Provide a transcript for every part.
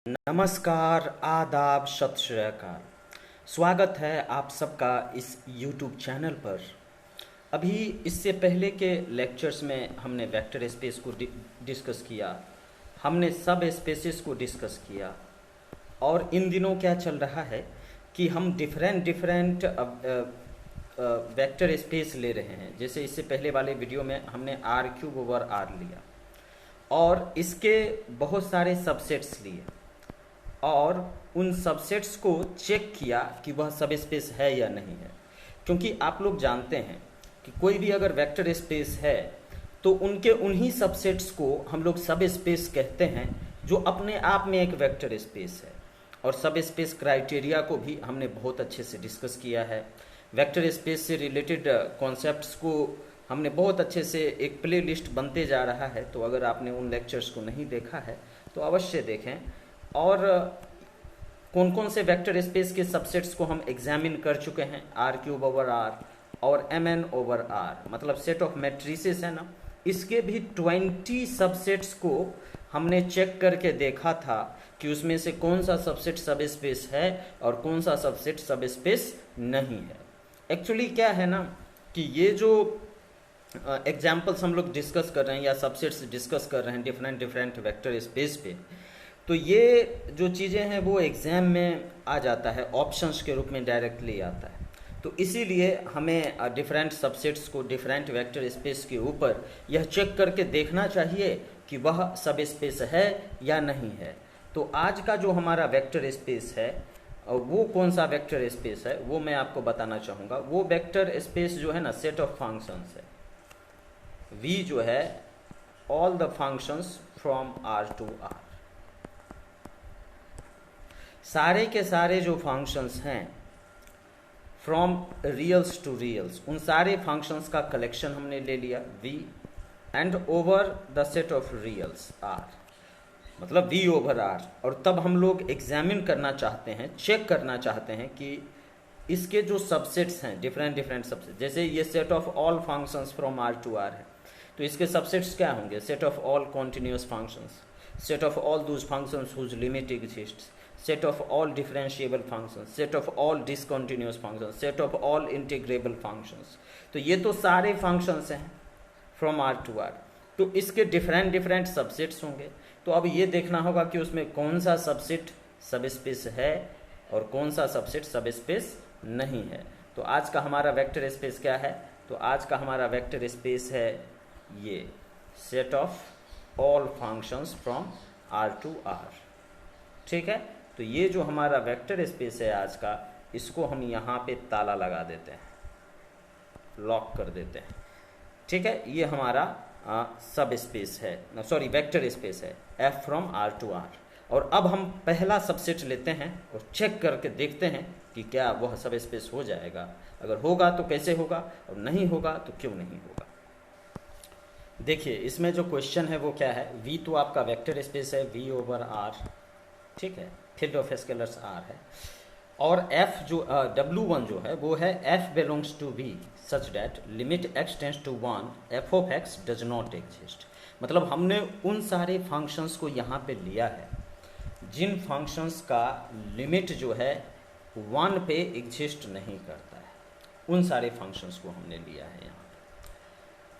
नमस्कार, आदाब, सत श्री अकाल। स्वागत है आप सबका इस YouTube चैनल पर। अभी इससे पहले के लेक्चर्स में हमने वेक्टर स्पेस को डिस्कस किया, हमने सब स्पेसेस को डिस्कस किया और इन दिनों क्या चल रहा है कि हम डिफरेंट वेक्टर स्पेस ले रहे हैं। जैसे इससे पहले वाले वीडियो में हमने R³/R लिया और इसके बहुत सारे सबसेट्स लिए और उन सबसेट्स को चेक किया कि वह सब स्पेस है या नहीं है। क्योंकि आप लोग जानते हैं कि कोई भी अगर वेक्टर स्पेस है तो उनके उन्हीं सबसेट्स को हम लोग सब स्पेस कहते हैं जो अपने आप में एक वेक्टर स्पेस है। और सब स्पेस क्राइटेरिया को भी हमने बहुत अच्छे से डिस्कस किया है। वेक्टर स्पेस से रिलेटेड कॉन्सेप्ट्स को हमने बहुत अच्छे से, एक प्ले लिस्ट बनते जा रहा है, तो अगर आपने उन लेक्चर्स को नहीं देखा है तो अवश्य देखें। और कौन कौन से वेक्टर स्पेस के सबसेट्स को हम एग्जामिन कर चुके हैं, R³/R और Mn/R, मतलब सेट ऑफ मैट्रिसेस है ना, इसके भी 20 सबसेट्स को हमने चेक करके देखा था कि उसमें से कौन सा सबसेट सब स्पेस है और कौन सा सबसेट सब स्पेस नहीं है। एक्चुअली क्या है ना कि ये जो एग्जाम्पल्स हम लोग डिस्कस कर रहे हैं या सबसेट्स डिस्कस कर रहे हैं डिफरेंट वेक्टर स्पेस पे, तो ये जो चीज़ें हैं वो एग्ज़ाम में आ जाता है, ऑप्शंस के रूप में डायरेक्टली आता है। तो इसीलिए हमें डिफरेंट सबसेट्स को डिफरेंट वेक्टर स्पेस के ऊपर यह चेक करके देखना चाहिए कि वह सब स्पेस है या नहीं है। तो आज का जो हमारा वेक्टर स्पेस है वो कौन सा वेक्टर स्पेस है वो मैं आपको बताना चाहूँगा। वो वेक्टर स्पेस जो है ना, सेट ऑफ फंक्शंस है। V जो है all the functions from R to R, सारे के सारे जो फंक्शंस हैं फ्रॉम रियल्स टू रियल्स, उन सारे फंक्शंस का कलेक्शन हमने ले लिया V and over the set of reals R, मतलब V/R। और तब हम लोग एग्जामिन करना चाहते हैं, चेक करना चाहते हैं कि इसके जो सबसेट्स हैं डिफरेंट सबसेट, जैसे ये set of all functions from R to R है, तो इसके सबसेट्स क्या होंगे? Set of all continuous functions, set of all those functions whose limit exists, set of all differentiable functions, set of all discontinuous functions, set of all integrable functions। तो ये तो सारे functions हैं from R to R। तो इसके different subsets होंगे। तो अब ये देखना होगा कि उसमें कौन सा सबसेट सब स्पेस है और कौन सा सबसेट सब स्पेस नहीं है। तो आज का हमारा वेक्टर स्पेस क्या है? तो आज का हमारा वेक्टर स्पेस है ये set of all functions from R to R। ठीक है, तो ये जो हमारा वेक्टर स्पेस है आज का, इसको हम यहाँ पे ताला लगा देते हैं, लॉक कर देते हैं। ठीक है, ये हमारा सब स्पेस है, सॉरी वेक्टर स्पेस है, F from R to R। और अब हम पहला सबसेट लेते हैं और चेक करके देखते हैं कि क्या वह सब स्पेस हो जाएगा। अगर होगा तो कैसे होगा और नहीं होगा तो क्यों नहीं होगा। देखिए इसमें जो क्वेश्चन है वो क्या है, V तो आपका वेक्टर स्पेस है V/R, ठीक है, फील्ड ऑफ स्केलर्स R है, और F जो W1 जो है वो है F belongs to V such that limit x tends to 1 f of x does not exist। मतलब हमने उन सारे फंक्शंस को यहाँ पे लिया है जिन फंक्शंस का लिमिट जो है 1 पे एग्जिस्ट नहीं करता है, उन सारे फंक्शंस को हमने लिया है यहाँ।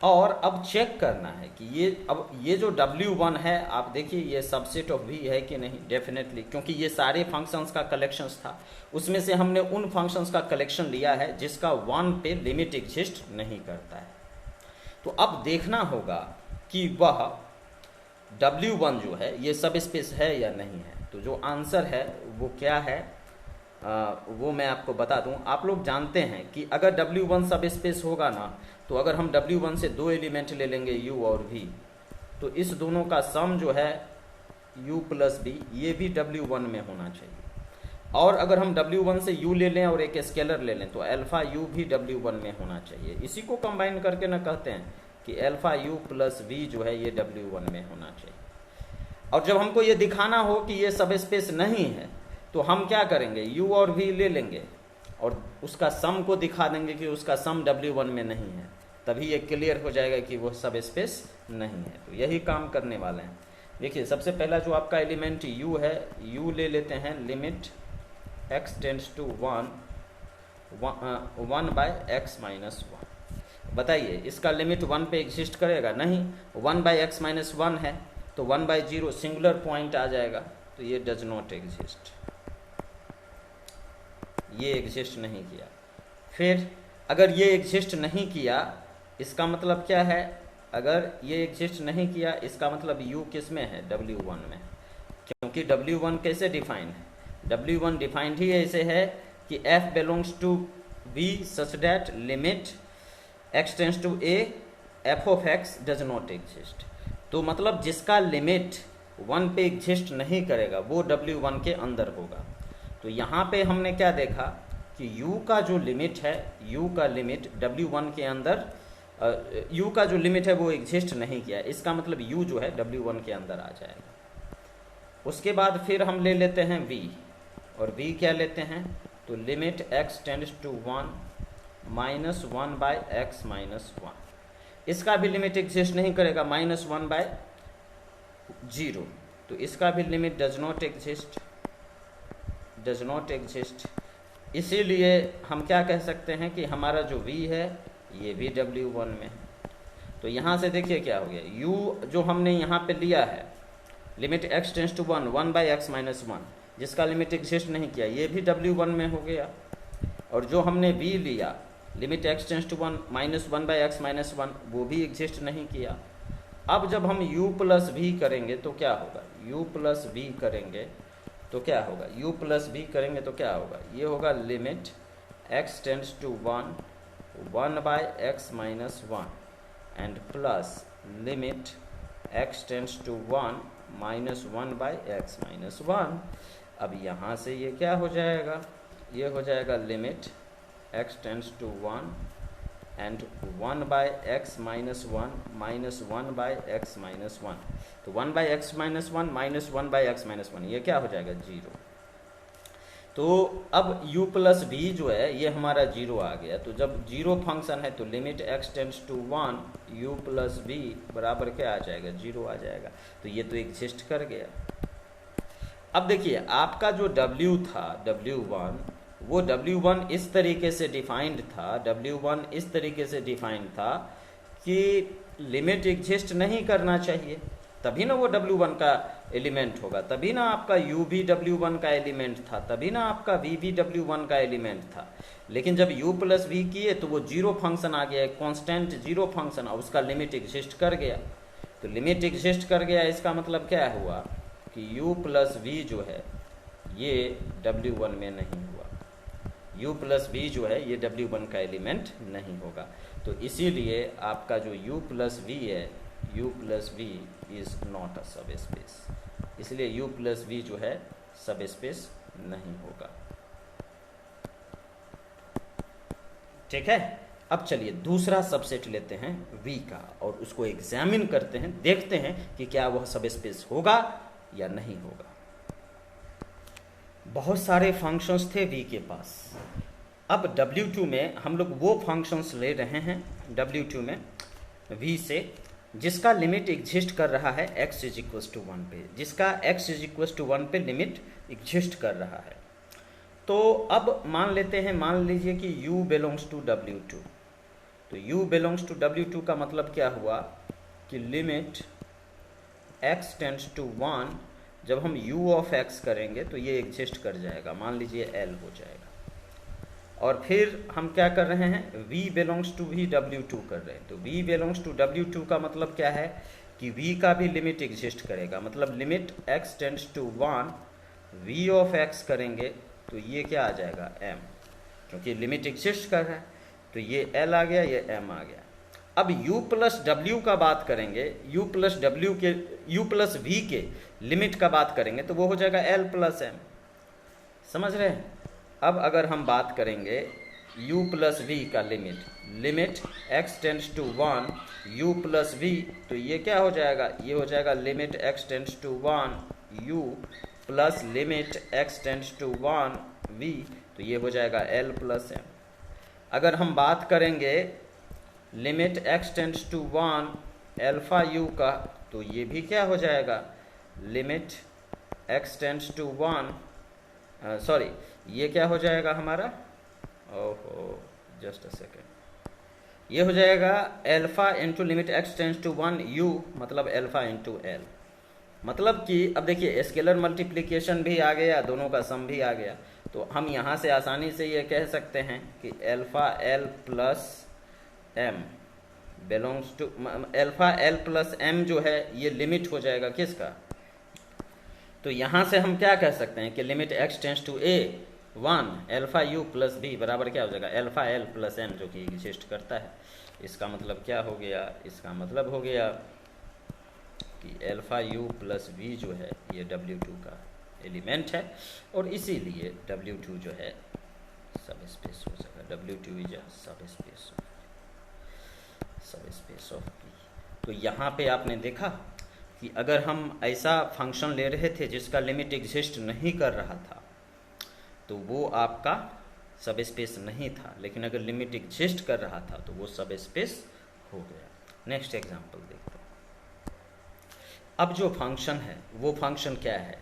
और अब चेक करना है कि ये जो W1 है, आप देखिए ये सबसेट ऑफ V है कि नहीं। डेफिनेटली, क्योंकि ये सारे फंक्शंस का कलेक्शंस था, उसमें से हमने उन फंक्शंस का कलेक्शन लिया है जिसका 1 पे लिमिट एग्जिस्ट नहीं करता है। तो अब देखना होगा कि वह W1 जो है ये सब स्पेस है या नहीं है। तो जो आंसर है वो क्या है वो मैं आपको बता दूं। आप लोग जानते हैं कि अगर W1 सब स्पेस होगा ना, तो अगर हम W1 से 2 एलिमेंट ले लेंगे U और V, तो इस दोनों का सम जो है U + V, ये भी W1 में होना चाहिए। और अगर हम W1 से U ले लें और एक स्केलर ले लें तो अल्फा U भी W1 में होना चाहिए। इसी को कंबाइन करके ना कहते हैं कि अल्फा U + V जो है ये W1 में होना चाहिए। और जब हमको ये दिखाना हो कि ये सब स्पेस नहीं है तो हम क्या करेंगे, U और V ले लेंगे और उसका सम को दिखा देंगे कि उसका सम W1 में नहीं है, तभी ये क्लियर हो जाएगा कि वो सब स्पेस नहीं है। तो यही काम करने वाले हैं। देखिए सबसे पहला जो आपका एलिमेंट u है, u ले लेते हैं limit x tends to 1 by x minus 1। बताइए इसका लिमिट 1 पे एग्जिस्ट करेगा? नहीं, 1 बाय x माइनस 1 है तो 1 बाय 0 सिंगुलर पॉइंट आ जाएगा, तो ये डज नॉट एग्जिस्ट, ये एग्जिस्ट नहीं किया। फिर अगर ये एग्जिस्ट नहीं किया इसका मतलब क्या है? अगर ये एग्जिस्ट नहीं किया इसका मतलब u किस में है? W1 में, क्योंकि W1 कैसे डिफाइन है? W1 डिफाइंड ही ऐसे है कि f belongs to v such that limit x tends to a f of x does not exist. तो मतलब जिसका लिमिट 1 पे एग्जिस्ट नहीं करेगा वो W1 के अंदर होगा। तो यहाँ पे हमने क्या देखा कि u का जो लिमिट है, u का लिमिट W1 के अंदर u का जो लिमिट है वो एग्जिस्ट नहीं किया, इसका मतलब u जो है W1 के अंदर आ जाएगा। उसके बाद फिर हम ले लेते हैं v, और v क्या लेते हैं? तो limit x tends to 1 minus 1 by x minus 1, इसका भी लिमिट एग्जिस्ट नहीं करेगा, माइनस 1 बाय 0, तो इसका भी लिमिट डज नॉट एग्जिस्ट। इसीलिए हम क्या कह सकते हैं कि हमारा जो v है ये भी W1 में है। तो यहाँ से देखिए क्या हो गया, u जो हमने यहाँ पे लिया है limit x tends to 1 by x minus 1, जिसका लिमिट एग्जिस्ट नहीं किया, ये भी W1 में हो गया। और जो हमने v लिया limit x tends to 1 minus 1 by x minus 1, वो भी एग्जिस्ट नहीं किया। अब जब हम u प्लस v करेंगे तो क्या होगा? u प्लस v करेंगे तो क्या होगा? u प्लस v करेंगे तो क्या होगा? ये होगा limit x tends to 1 by x minus 1 and plus limit x tends to 1 minus 1 by x minus 1। अब यहाँ से ये क्या हो जाएगा? ये हो जाएगा limit x tends to 1 and 1 by x minus 1 minus 1 by x minus 1। तो 1 by x minus 1 minus 1 by x minus 1, ये क्या हो जाएगा? 0। तो अब u प्लस v जो है ये हमारा 0 आ गया। तो जब 0 फंक्शन है तो limit x tends to 1 u plus v बराबर क्या आ जाएगा? 0 आ जाएगा। तो ये तो एग्जिस्ट कर गया। अब देखिए आपका जो w था W1, वो W1 इस तरीके से डिफाइंड था, W1 इस तरीके से डिफाइंड था कि लिमिट एग्जिस्ट नहीं करना चाहिए, तभी ना वो W1 का एलिमेंट होगा, तभी ना आपका u भी W1 का एलिमेंट था, तभी ना आपका v भी W1 का एलिमेंट था। लेकिन जब u प्लस v किए तो वो 0 फंक्शन आ गया, कॉन्स्टेंट 0 फंक्शन, और उसका लिमिट एग्जिस्ट कर गया। तो लिमिट एग्जिस्ट कर गया, इसका मतलब क्या हुआ कि u प्लस v जो है ये W1 में नहीं हुआ, u प्लस v जो है ये W1 का एलिमेंट नहीं होगा। तो इसीलिए आपका जो u प्लस v है, u plus v is not a सब स्पेस, इसलिए u प्लस v जो है सब स्पेस नहीं होगा। ठीक है, अब चलिए दूसरा सबसेट लेते हैं v का और उसको एग्जामिन करते हैं, देखते हैं कि क्या वह सब स्पेस होगा या नहीं होगा। बहुत सारे फंक्शंस थे v के पास। अब W2 में हम लोग वो फंक्शंस ले रहे हैं W2 में v से जिसका लिमिट एग्जिस्ट कर रहा है x इज इक्वल टू 1 पे, जिसका x इज इक्वल टू 1 पे लिमिट एग्जिस्ट कर रहा है। तो अब मान लेते हैं, मान लीजिए कि u बिलोंग्स टू W2। तो u बिलोंग्स टू W2 का मतलब क्या हुआ कि लिमिट x टेंड्स टू 1, जब हम u ऑफ x करेंगे तो ये एग्जिस्ट कर जाएगा, मान लीजिए l हो जाएगा। और फिर हम क्या कर रहे हैं, v बिलोंग्स टू भी W2 कर रहे हैं। तो v बिलोंग्स टू W2 का मतलब क्या है कि v का भी लिमिट एग्जिस्ट करेगा, मतलब limit x tends to 1 v of x करेंगे तो ये क्या आ जाएगा? m, क्योंकि लिमिट एग्जिस्ट कर रहा है। तो ये l आ गया, ये m आ गया। अब u प्लस w का बात करेंगे, u प्लस v के लिमिट का बात करेंगे तो वो हो जाएगा l प्लस m। समझ रहे हैं? अब अगर हम बात करेंगे u प्लस v का limit x tends to 1 u plus v, तो ये क्या हो जाएगा? ये हो जाएगा limit x tends to 1 u plus limit x tends to 1 v, तो ये हो जाएगा l प्लस m। अगर हम बात करेंगे limit x tends to 1 alpha u का, तो ये भी क्या हो जाएगा? Limit x tends to 1, sorry ये क्या हो जाएगा हमारा, ओहो जस्ट अ सेकेंड, ये हो जाएगा alpha into limit x tends to 1 u, मतलब अल्फा इंटू एल। मतलब कि अब देखिए स्केलर मल्टीप्लिकेशन भी आ गया, दोनों का सम भी आ गया, तो हम यहाँ से आसानी से ये कह सकते हैं कि alpha L plus M belongs to, alpha L plus M जो है ये लिमिट हो जाएगा किसका, तो यहाँ से हम क्या कह सकते हैं कि limit x tends to a 1 alpha u plus b बराबर क्या हो जाएगा अल्फा एल प्लस एम, जो कि एग्जिस्ट करता है। इसका मतलब क्या हो गया, इसका मतलब हो गया कि अल्फा u प्लस v जो है ये W2 का एलिमेंट है, और इसीलिए W2 जो है सब स्पेस हो जाएगा, W2 इज सब स्पेस ऑफ P। तो यहाँ पे आपने देखा कि अगर हम ऐसा फंक्शन ले रहे थे जिसका लिमिट एग्जिस्ट नहीं कर रहा था तो वो आपका सब स्पेस नहीं था, लेकिन अगर लिमिट एग्जिस्ट कर रहा था तो वो सब स्पेस हो गया। नेक्स्ट एग्जांपल देखते हैं। अब जो फंक्शन है वो फंक्शन क्या है,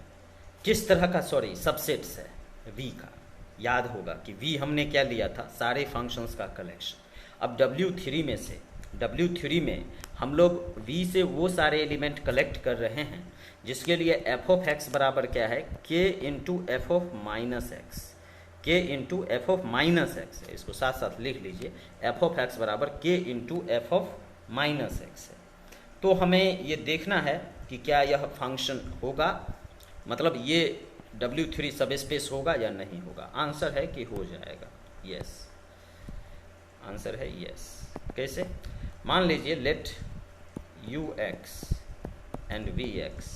किस तरह का, सॉरी सबसेट्स है v का। याद होगा कि v हमने क्या लिया था, सारे फंक्शंस का कलेक्शन। अब W3 में हम लोग v से वो सारे एलिमेंट कलेक्ट कर रहे हैं जिसके लिए f ऑफ x बराबर क्या है, k into f of minus x, k into f of minus x है। इसको साथ साथ लिख लीजिए, f ऑफ x बराबर k into f of minus x है। तो हमें ये देखना है कि क्या यह फंक्शन होगा, मतलब ये W3 सब स्पेस होगा या नहीं होगा। आंसर है कि हो जाएगा, यस, आंसर है यस। कैसे, मान लीजिए लेट ux एंड vx,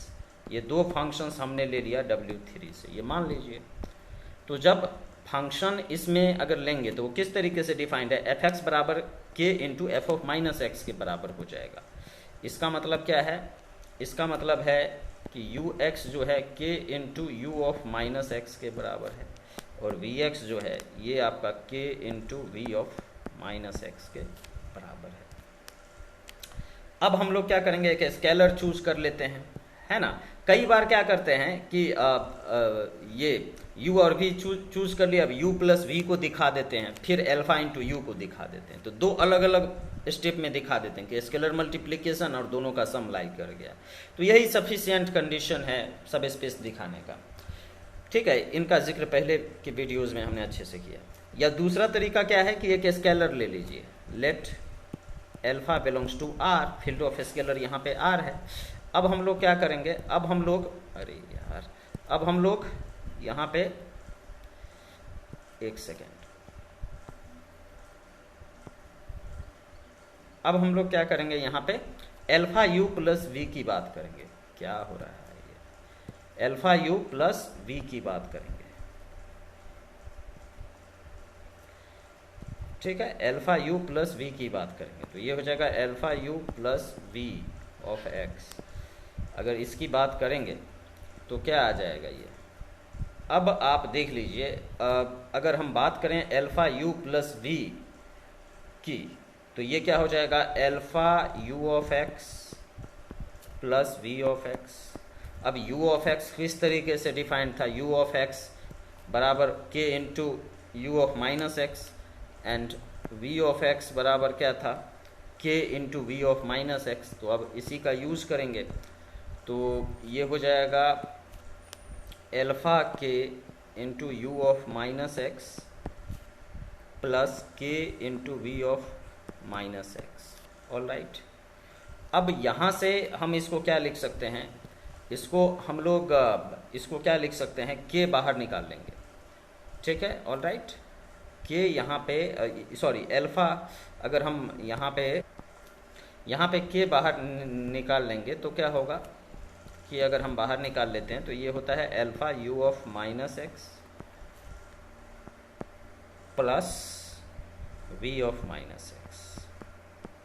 ये दो फंक्शंस हमने ले लिया W3 से, ये मान लीजिए। तो जब फंक्शन इसमें अगर लेंगे तो वो किस तरीके से डिफाइंड है, fx बराबर k into f of minus x के बराबर हो जाएगा। इसका मतलब क्या है, इसका मतलब है कि ux जो है k into u of minus x के बराबर है, और vx जो है ये आपका k into v of minus x के बराबर है। अब हम लोग क्या करेंगे, एक स्केलर चूज कर लेते हैं, है ना। कई बार क्या करते हैं कि ये u और v चूज कर लिया, अब u प्लस वी को दिखा देते हैं, फिर अल्फा इंटू यू को दिखा देते हैं। तो दो अलग अलग स्टेप में दिखा देते हैं कि स्केलर मल्टीप्लिकेशन और दोनों का सम लाइक कर गया। तो यही सफिशिएंट कंडीशन है सब स्पेस दिखाने का, ठीक है। इनका जिक्र पहले के वीडियोज़ में हमने अच्छे से किया। या दूसरा तरीका क्या है कि एक स्केलर ले लीजिए, let alpha belongs to R, field of scalar यहाँ पे आर है। अब हम लोग क्या करेंगे, अब हम लोग, अरे यार, अब हम लोग यहाँ पे एक सेकेंड, अब हम लोग क्या करेंगे, यहाँ पे अल्फा यू प्लस वी की बात करेंगे। क्या हो रहा है ये, अल्फा यू प्लस वी की बात करेंगे, ठीक है। अल्फा यू प्लस वी की बात करेंगे तो ये हो जाएगा alpha u plus v of x. अगर इसकी बात करेंगे तो क्या आ जाएगा ये, अब आप देख लीजिए, अगर हम बात करें अल्फा यू प्लस वी की तो ये क्या हो जाएगा, alpha u of x plus v of x. अब यू ऑफ एक्स किस तरीके से डिफाइंड था, यू ऑफ एक्स बराबर k into u of minus x, and v of x बराबर क्या था, k into v of minus x. तो अब इसी का यूज़ करेंगे तो ये हो जाएगा alpha k into u of minus x plus k into v of minus x. All right, अब यहाँ से हम इसको क्या लिख सकते हैं, इसको हम लोग इसको क्या लिख सकते हैं, k बाहर निकाल लेंगे, ठीक है। ऑल राइट, k यहाँ पे, सॉरी अल्फा, अगर हम यहाँ पे k बाहर निकाल लेंगे तो क्या होगा कि अगर हम बाहर निकाल लेते हैं तो ये होता है alpha u of minus x plus v of minus x.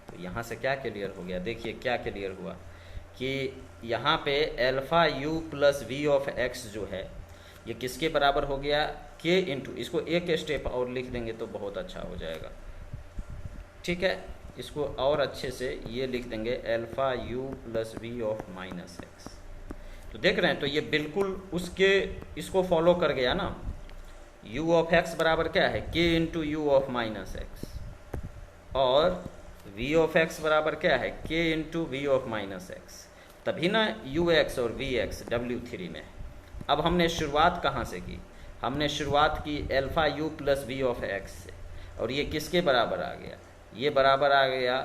तो यहाँ से क्या क्लियर हो गया, देखिए क्या क्लियर हुआ कि यहाँ पे alpha u plus v of x जो है ये किसके बराबर हो गया, k इंटू, इसको एक स्टेप और लिख देंगे तो बहुत अच्छा हो जाएगा, ठीक है। इसको और अच्छे से ये लिख देंगे alpha u plus v of minus x. तो देख रहे हैं, तो ये बिल्कुल उसके इसको फॉलो कर गया ना। u ऑफ x बराबर क्या है, k into u of minus x, और v ऑफ x बराबर क्या है, k into v of minus x. तभी ना ux और vx w3 में। अब हमने शुरुआत कहाँ से की, हमने शुरुआत की alpha u plus v of x से, और ये किसके बराबर आ गया, ये बराबर आ गया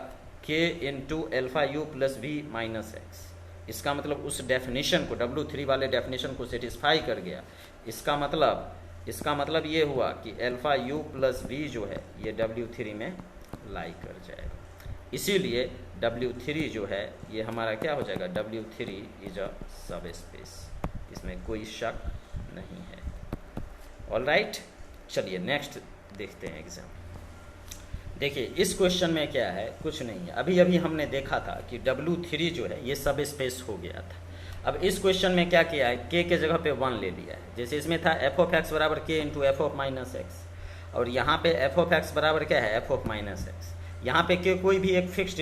k into alpha u plus v minus x. इसका मतलब उस डेफिनेशन को, w3 वाले डेफिनेशन को सेटिस्फाई कर गया। इसका मतलब ये हुआ कि अल्फा u प्लस वी जो है ये w3 में लाई कर जाएगा। इसीलिए w3 जो है ये हमारा क्या हो जाएगा, w3 इज अ सब स्पेस, इसमें कोई शक नहीं है। ऑलराइट, चलिए नेक्स्ट देखते हैं एग्जाम। देखिए इस क्वेश्चन में क्या है, कुछ नहीं है। अभी अभी हमने देखा था कि w3 जो है ये सब स्पेस हो गया था। अब इस क्वेश्चन में क्या किया है, k के जगह पे 1 ले लिया है। जैसे इसमें था f ऑफ x बराबर k into f of minus x, और यहाँ पे f ऑफ x बराबर क्या है, f ऑफ माइनस एक्स। यहाँ पे k कोई भी एक फिक्स्ड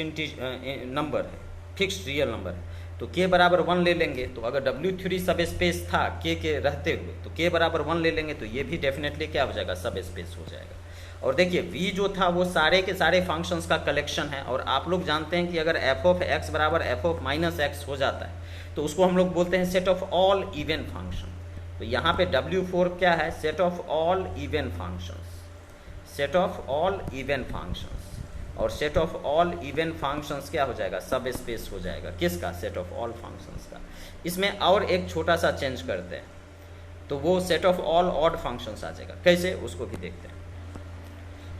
नंबर है, फिक्स्ड रियल नंबर है, तो k बराबर 1 ले लेंगे। तो अगर w3 सब स्पेस था k के रहते हुए, तो k बराबर 1 ले लेंगे, तो ये भी डेफिनेटली क्या हो जाएगा, सब स्पेस हो जाएगा। और देखिए v जो था वो सारे के सारे फंक्शंस का कलेक्शन है, और आप लोग जानते हैं कि अगर f ऑफ x बराबर f ऑफ माइनस एक्स हो जाता है तो उसको हम लोग बोलते हैं set of all even function. तो यहाँ पे w4 क्या है, set of all even functions, set of all even functions, और set of all even functions क्या हो जाएगा, सब स्पेस हो जाएगा। किसका, सेट ऑफ ऑल फंक्शंस का। इसमें और एक छोटा सा चेंज करते हैं, तो वो set of all odd functions आ जाएगा। कैसे, उसको भी देखते हैं।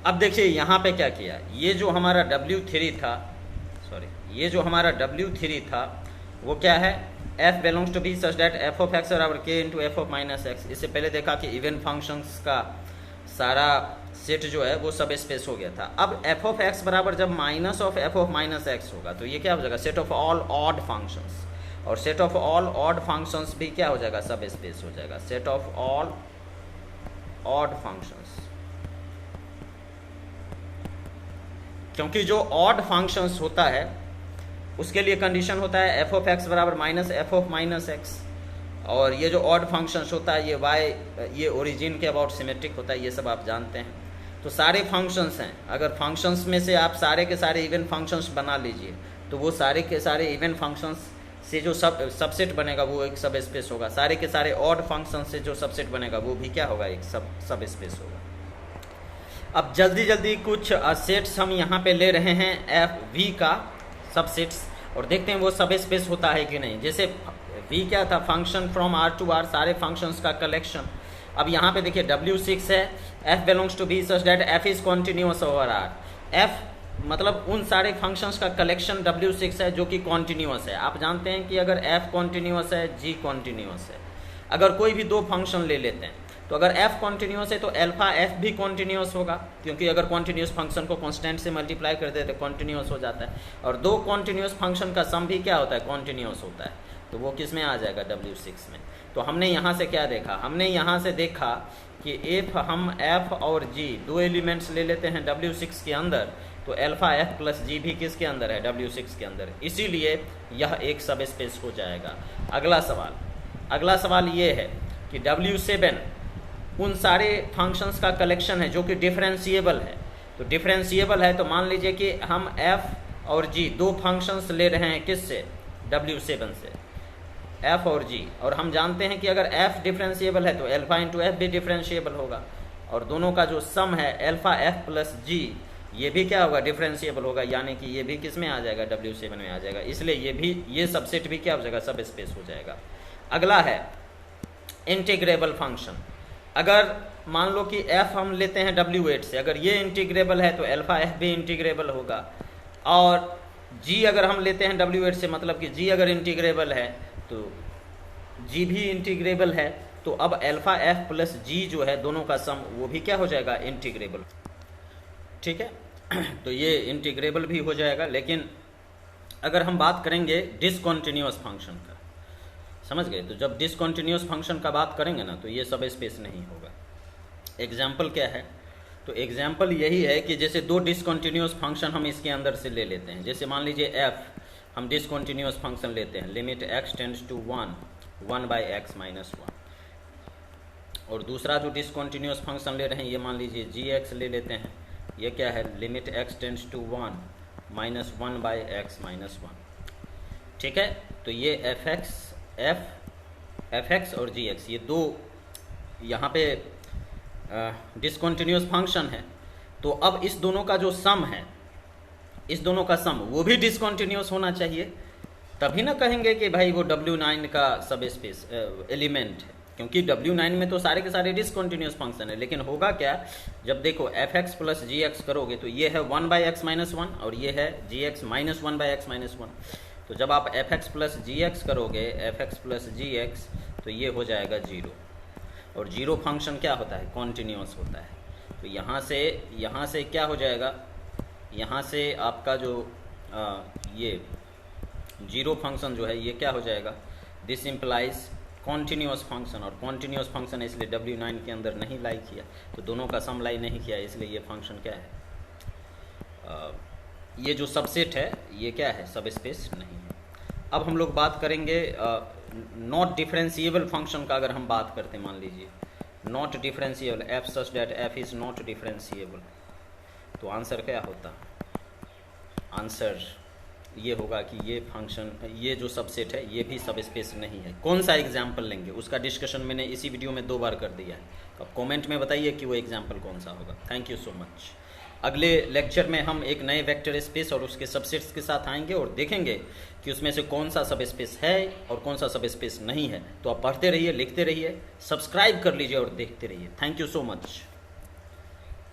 अब देखिए यहाँ पे क्या किया, ये जो हमारा w3 था, ये जो हमारा w3 था वो क्या है, f belongs to B such that f of x बराबर k into f of minus x. इससे पहले देखा कि इवन फंक्शंस का सारा सेट जो है वो सब स्पेस हो गया था। अब f ऑफ x बराबर जब minus of f of minus x होगा तो ये क्या हो जाएगा, set of all odd functions, और set of all odd functions भी क्या हो जाएगा, सब स्पेस हो जाएगा। Set of all odd functions, क्योंकि जो ऑड फंक्शंस होता है उसके लिए कंडीशन होता है f ऑफ x बराबर minus F of minus x, और ये जो ऑड फंक्शंस होता है ये y, ये ओरिजिन के अबाउट सिमेट्रिक होता है, ये सब आप जानते हैं। तो सारे फंक्शंस हैं, अगर फंक्शंस में से आप सारे के सारे इवन फंक्शंस बना लीजिए तो वो सारे के सारे इवन फंक्शंस से जो सबसेट बनेगा वो एक सब स्पेस होगा। सारे के सारे ऑड फंक्शन से जो सबसेट बनेगा वो भी क्या होगा, एक सब स्पेस होगा। अब जल्दी जल्दी कुछ सेट्स हम यहाँ पे ले रहे हैं एफ वी का सबसेट्स, और देखते हैं वो सब स्पेस होता है कि नहीं। जैसे v क्या था, function from r to r, सारे फंक्शंस का कलेक्शन। अब यहाँ पे देखिए w6 है, f belongs to b such that f is continuous over r। f मतलब उन सारे फंक्शंस का कलेक्शन w6 है जो कि कॉन्टिन्यूअस है। आप जानते हैं कि अगर f कॉन्टिन्यूअस है, g कॉन्टिन्यूअस है। अगर कोई भी दो फंक्शन ले लेते हैं तो अगर f कॉन्टिन्यूअस है तो अल्फा f भी कॉन्टिन्यूअस होगा, क्योंकि अगर कॉन्टिन्यूअस फंक्शन को कांस्टेंट से मल्टीप्लाई कर देते तो कॉन्टिन्यूअस हो जाता है। और दो कॉन्टिन्यूअस फंक्शन का सम भी क्या होता है, कॉन्टिन्यूअस होता है। तो वो किस में आ जाएगा, w6 में। तो हमने यहाँ से क्या देखा, हमने यहाँ से देखा कि हम f और g दो एलिमेंट्स ले लेते हैं w6 के अंदर, तो अल्फा f प्लस g भी किसके अंदर है, w6 के अंदर। इसीलिए यह एक सब स्पेस हो जाएगा। अगला सवाल ये है कि w7 उन सारे फंक्शंस का कलेक्शन है जो कि डिफरेंशिएबल है। तो डिफरेंशिएबल है तो मान लीजिए कि हम f और g दो फंक्शंस ले रहे हैं, किससे, w7 से, f और g। और हम जानते हैं कि अगर f डिफरेंशिएबल है तो अल्फा इंटू एफ भी डिफरेंशिएबल होगा, और दोनों का जो सम है अल्फा f प्लस g ये भी क्या होगा, डिफरेंशिएबल होगा, यानी कि ये भी किस में आ जाएगा, w7 में आ जाएगा। इसलिए ये सबसेट भी क्या हो जाएगा, सब स्पेस हो जाएगा। अगला है इंटीग्रेबल फंक्शन। अगर मान लो कि f हम लेते हैं w8 से, अगर ये इंटीग्रेबल है तो अल्फा f भी इंटीग्रेबल होगा, और g अगर हम लेते हैं w8 से, मतलब कि g अगर इंटीग्रेबल है तो g भी इंटीग्रेबल है। तो अब अल्फा f प्लस g जो है दोनों का सम वो भी क्या हो जाएगा, इंटीग्रेबल। ठीक है, तो ये इंटीग्रेबल भी हो जाएगा। लेकिन अगर हम बात करेंगे डिसकंटिन्यूअस फंक्शन का, समझ गए, तो जब डिसकंटिन्यूअस फंक्शन का बात करेंगे ना तो ये सब स्पेस नहीं होगा। एग्जाम्पल क्या है, तो एग्जाम्पल यही है कि जैसे दो डिसकंटिन्यूअस फंक्शन हम इसके अंदर से ले लेते हैं। जैसे मान लीजिए f हम डिसकंटिन्यूअस फंक्शन लेते हैं, limit x tends to 1 1/x-1। और दूसरा जो डिसकंटिन्यूअस फंक्शन ले रहे हैं, ये मान लीजिए g(x) ले लेते हैं। ये क्या है, limit x tends to 1 -1/x-1। ठीक है, तो ये f(x) और g(x) ये दो यहाँ पे डिसकंटिन्यूअस फंक्शन है। तो अब इस दोनों का जो सम है, इस दोनों का सम वो भी डिसकंटिन्यूअस होना चाहिए, तभी ना कहेंगे कि भाई वो W9 का सब स्पेस एलिमेंट है, क्योंकि W9 में तो सारे के सारे डिसकंटिन्यूअस फंक्शन है। लेकिन होगा क्या, जब देखो fx + gx करोगे तो ये है 1/x-1 और ये है gx -1/x-1। तो जब आप fx + gx करोगे, fx + gx, तो ये हो जाएगा 0। और 0 फंक्शन क्या होता है, कॉन्टिन्यूअस होता है। तो यहाँ से क्या हो जाएगा, यहाँ से आपका जो ये 0 फंक्शन जो है ये क्या हो जाएगा, दिस इम्प्लाइज कॉन्टिन्यूअस फंक्शन। और कॉन्टिन्यूअस फंक्शन है इसलिए W9 के अंदर नहीं लाई किया, तो दोनों का सम लाई नहीं किया, इसलिए ये फंक्शन क्या है, ये जो सबसेट है ये क्या है, सब स्पेस नहीं है। अब हम लोग बात करेंगे नॉट डिफरेंशिएबल फंक्शन का। अगर हम बात करते हैं, मान लीजिए not differentiable, f such that f is not differentiable, तो आंसर क्या होता, आंसर ये होगा कि ये फंक्शन, ये जो सबसेट है ये भी सब स्पेस नहीं है। कौन सा एग्जाम्पल लेंगे, उसका डिस्कशन मैंने इसी वीडियो में 2 बार कर दिया है। अब कमेंट में बताइए कि वो एग्जाम्पल कौन सा होगा। Thank you so much. अगले लेक्चर में हम एक नए वेक्टर स्पेस और उसके सबसेट्स के साथ आएंगे और देखेंगे कि उसमें से कौन सा सब स्पेस है और कौन सा सब स्पेस नहीं है। तो आप पढ़ते रहिए, लिखते रहिए, सब्सक्राइब कर लीजिए और देखते रहिए। Thank you so much.